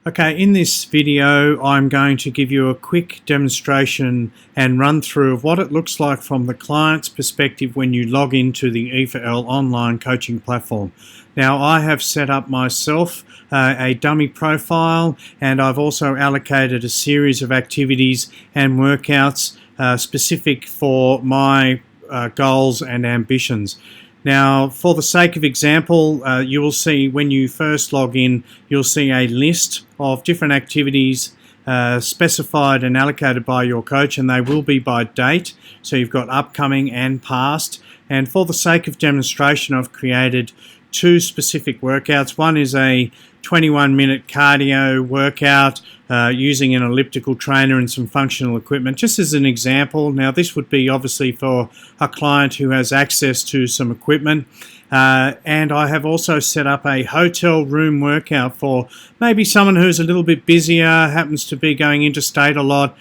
Okay, in this video I'm going to give you a quick demonstration and run through of what it looks like from the client's perspective when you log into the E4L online coaching platform. Now I have set up myself a dummy profile, and I've also allocated a series of activities and workouts specific for my goals and ambitions. Now, for the sake of example, you will see when you first log in, you'll see a list of different activities specified and allocated by your coach, and they will be by date. So you've got upcoming and past. And for the sake of demonstration, I've created two specific workouts. One is a 21-minute cardio workout using an elliptical trainer and some functional equipment, just as an example. Now, this would be obviously for a client who has access to some equipment. And I have also set up a hotel room workout for maybe someone who's a little bit busier, happens to be going interstate a lot,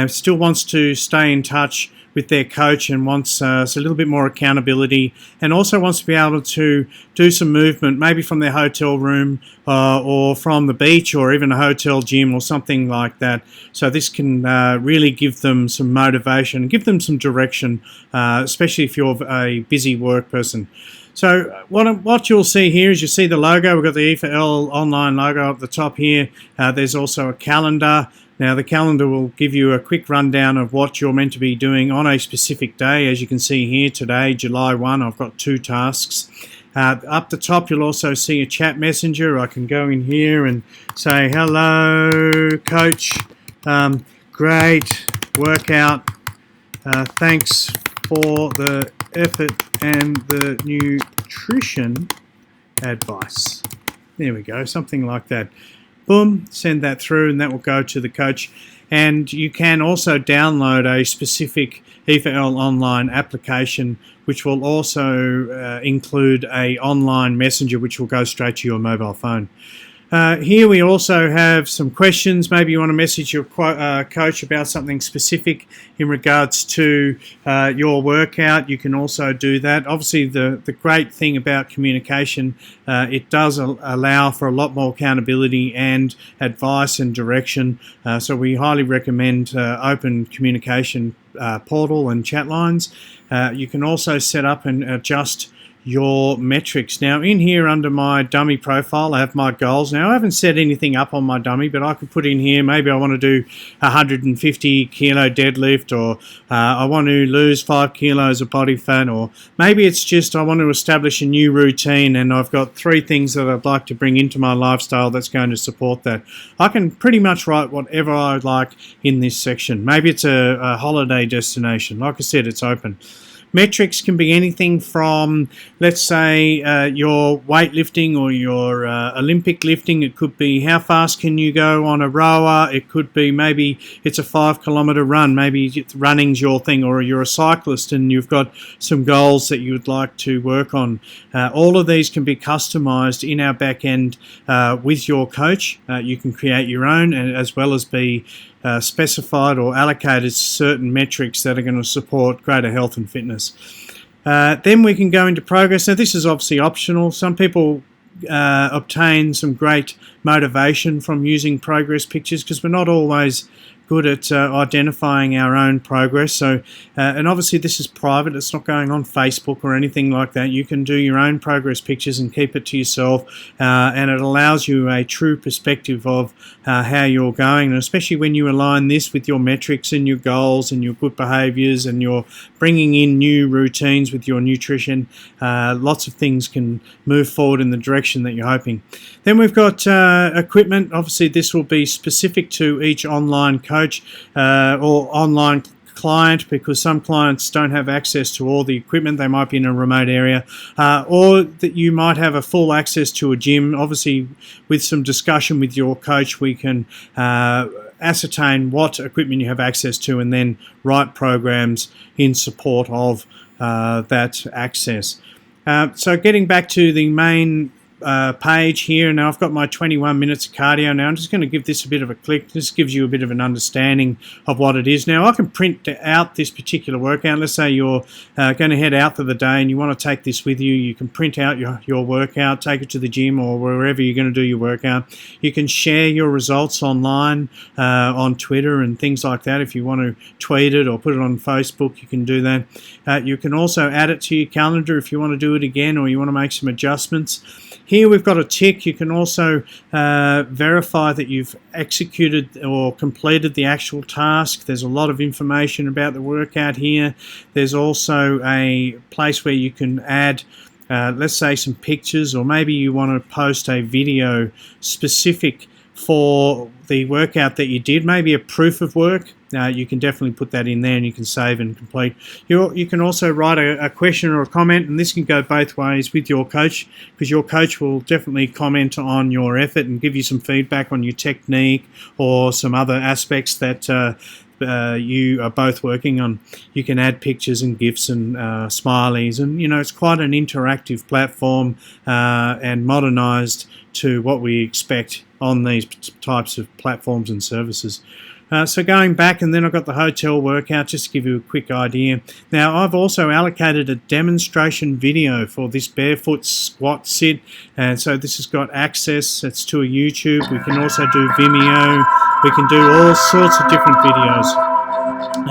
still wants to stay in touch with their coach and wants a little bit more accountability, and also wants to be able to do some movement, maybe from their hotel room or from the beach, or even a hotel gym or something like that. So this can really give them some motivation and give them some direction, especially if you're a busy work person. So what you'll see here is you see the logo. We've got the E4L online logo up the top here. There's also a calendar. Now the calendar will give you a quick rundown of what you're meant to be doing on a specific day. As you can see here today, July 1, I've got 2 tasks. Up the top you'll also see a chat messenger. I can go in here and say, hello coach, great workout, thanks for the effort and the nutrition advice. There we go, something like that. Boom, send that through and that will go to the coach. And you can also download a specific E4L online application, which will also include a online messenger which will go straight to your mobile phone. Here we also have some questions. Maybe you want to message your coach about something specific in regards to your workout. You can also do that. Obviously, the great thing about communication, it does allow for a lot more accountability and advice and direction. So we highly recommend open communication portal and chat lines. You can also set up and adjust your metrics. Now in here under my dummy profile I have my goals. Now I haven't set anything up on my dummy, but I could put in here maybe I want to do 150 kilo deadlift, or I want to lose 5 kilos of body fat, or maybe it's just I want to establish a new routine and I've got 3 things that I'd like to bring into my lifestyle that's going to support that. I can pretty much write whatever I like in this section. Maybe it's a holiday destination. Like I said, it's open. Metrics can be anything from, let's say, your weightlifting or your Olympic lifting. It could be how fast can you go on a rower. It could be maybe it's a 5-kilometer run. Maybe running's your thing, or you're a cyclist and you've got some goals that you would like to work on. All of these can be customized in our back end with your coach. You can create your own, and as well as be specified or allocated certain metrics that are going to support greater health and fitness. Then we can go into progress. Now this is obviously optional. Some people obtain some great motivation from using progress pictures because we're not always good at identifying our own progress. So, and obviously this is private. It's not going on Facebook or anything like that. You can do your own progress pictures and keep it to yourself, and it allows you a true perspective of how you're going, and especially when you align this with your metrics and your goals and your good behaviors, and you're bringing in new routines with your nutrition, lots of things can move forward in the direction that you're hoping. Then we've got equipment. Obviously this will be specific to each online coach or online client, because some clients don't have access to all the equipment. They might be in a remote area, or that you might have a full access to a gym. Obviously with some discussion with your coach we can ascertain what equipment you have access to and then write programs in support of that access. So getting back to the main page here. Now I've got my 21 minutes of cardio. Now I'm just going to give this a bit of a click. This gives you a bit of an understanding of what it is. Now I can print out this particular workout. Let's say you're going to head out for the day and you want to take this with you. You can print out your workout, take it to the gym or wherever you're going to do your workout. You can share your results online on Twitter and things like that. If you want to tweet it or put it on Facebook, you can do that. You can also add it to your calendar if you want to do it again or you want to make some adjustments. Here we've got a tick. You can also verify that you've executed or completed the actual task. There's a lot of information about the workout here. There's also a place where you can add let's say some pictures, or maybe you want to post a video specific for the workout that you did, maybe a proof of work. You can definitely put that in there and you can save and complete. You can also write a question or a comment, and this can go both ways with your coach, because your coach will definitely comment on your effort and give you some feedback on your technique or some other aspects that you are both working on. You can add pictures and GIFs and smileys, and it's quite an interactive platform and modernized to what we expect on these types of platforms and services. So going back, and then I've got the hotel workout, just to give you a quick idea. Now I've also allocated a demonstration video for this barefoot squat sit, and so this has got access. It's to a YouTube. We can also do Vimeo. We can do all sorts of different videos,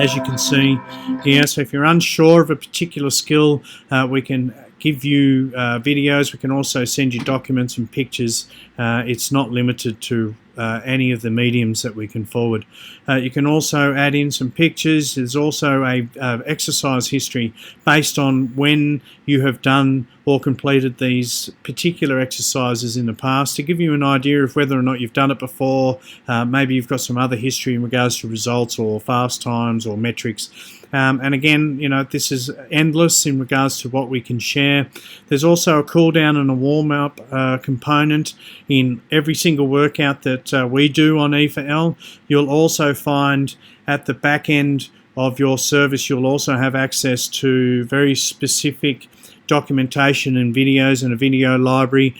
as you can see here. So if you're unsure of a particular skill, we can give you videos. We can also send you documents and pictures. It's not limited to any of the mediums that we can forward. You can also add in some pictures. There's also a exercise history based on when you have done or completed these particular exercises in the past, to give you an idea of whether or not you've done it before. Maybe you've got some other history in regards to results or fast times or metrics. And again, this is endless in regards to what we can share. There's also a cool down and a warm up component in every single workout that we do on E4L. You'll also find at the back end of your service, you'll also have access to very specific documentation and videos and a video library.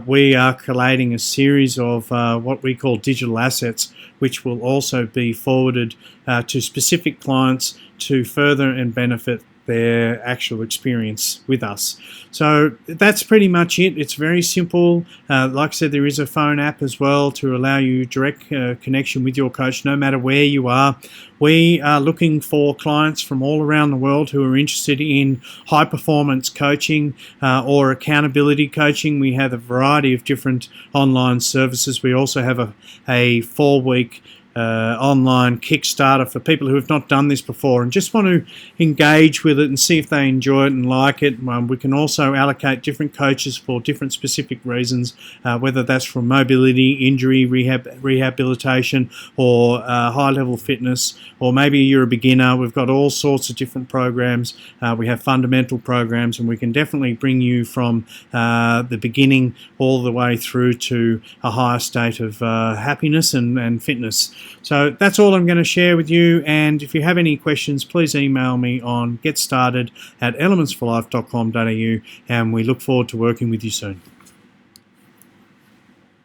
We are collating a series of what we call digital assets, which will also be forwarded to specific clients to further and benefit their actual experience with us. So that's pretty much it. It's very simple. Like I said, there is a phone app as well to allow you direct connection with your coach no matter where you are. We are looking for clients from all around the world who are interested in high performance coaching or accountability coaching. We have a variety of different online services. We also have a 4-week online Kickstarter for people who have not done this before and just want to engage with it and see if they enjoy it and like it. We can also allocate different coaches for different specific reasons, whether that's for mobility, injury, rehabilitation, or high-level fitness, or maybe you're a beginner. We've got all sorts of different programs. We have fundamental programs, and we can definitely bring you from the beginning all the way through to a higher state of happiness and fitness. So that's all I'm going to share with you, and if you have any questions, please email me on getstarted@elementsforlife.com.au, and we look forward to working with you soon.